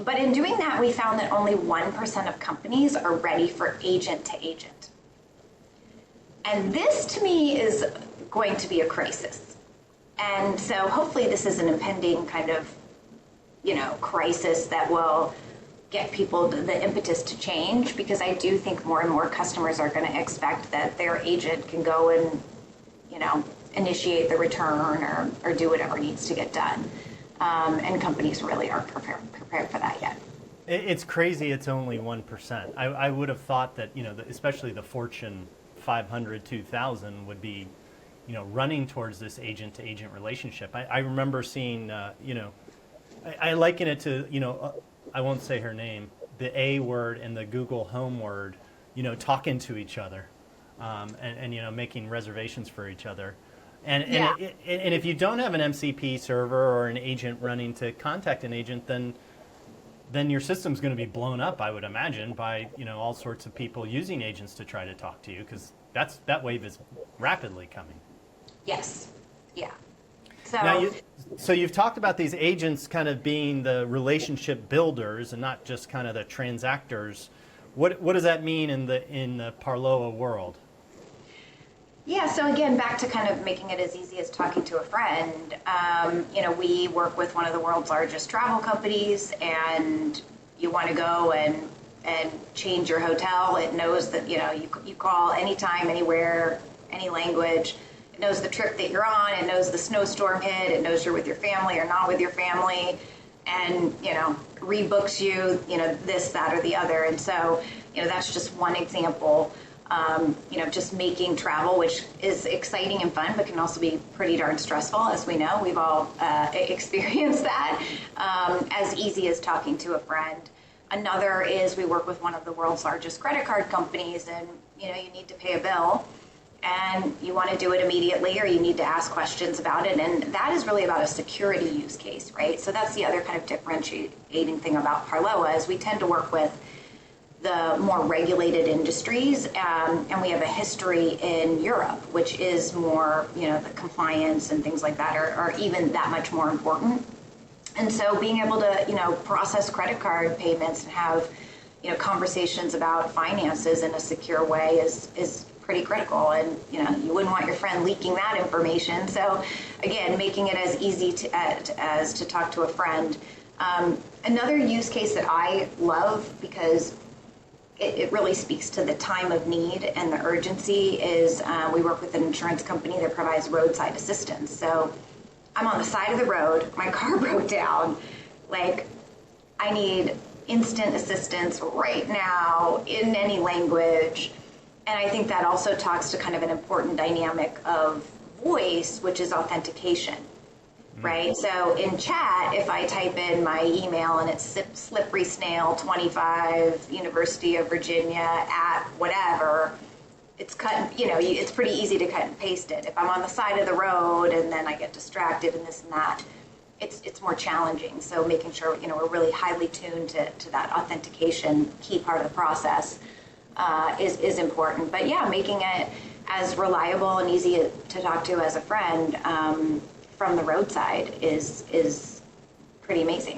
But in doing that, we found that only 1% of companies are ready for agent to agent. And this to me is going to be a crisis. And so hopefully this is an impending kind of, crisis that will get people the impetus to change, because I do think more and more customers are going to expect that their agent can go and, initiate the return or do whatever needs to get done. And companies really aren't prepared for that yet. It's crazy it's only 1%. I would have thought that, especially the Fortune 500, 2000 would be, running towards this agent-to-agent relationship. I remember seeing, I liken it to, I won't say her name, the A word and the Google Home word, talking to each other and making reservations for each other. And if you don't have an MCP server or an agent running to contact an agent, then your system's going to be blown up, I would imagine, by all sorts of people using agents to try to talk to you, because that wave is rapidly coming. Yes. Yeah. So you've talked about these agents kind of being the relationship builders and not just kind of the transactors. What does that mean in the Parloa world? Yeah, so again, back to kind of making it as easy as talking to a friend. We work with one of the world's largest travel companies, and you want to go and change your hotel. It knows that, you call anytime, anywhere, any language. It knows the trip that you're on. It knows the snowstorm hit. It knows you're with your family or not with your family, and, rebooks you, this, that, or the other. And so, that's just one example. Just making travel, which is exciting and fun, but can also be pretty darn stressful, as we know. We've all experienced that, as easy as talking to a friend. Another is we work with one of the world's largest credit card companies, and you need to pay a bill, and you want to do it immediately, or you need to ask questions about it, and that is really about a security use case, right? So that's the other kind of differentiating thing about Parloa, is we tend to work with the more regulated industries, and we have a history in Europe, which is more, the compliance and things like that are even that much more important. And so being able to, process credit card payments and have, conversations about finances in a secure way is pretty critical. And, you wouldn't want your friend leaking that information. So again, making it as easy as to talk to a friend. Another use case that I love, because it really speaks to the time of need and the urgency, is we work with an insurance company that provides roadside assistance. So I'm on the side of the road, my car broke down, I need instant assistance right now in any language. And I think that also talks to kind of an important dynamic of voice, which is authentication. Right? So in chat, if I type in my email and it's slippery snail 25 University of Virginia at whatever, it's it's pretty easy to cut and paste it. If I'm on the side of the road and then I get distracted and this and that, it's more challenging. So making sure, we're really highly tuned to that authentication key part of the process is important. But yeah, making it as reliable and easy to talk to as a friend, from the roadside is pretty amazing.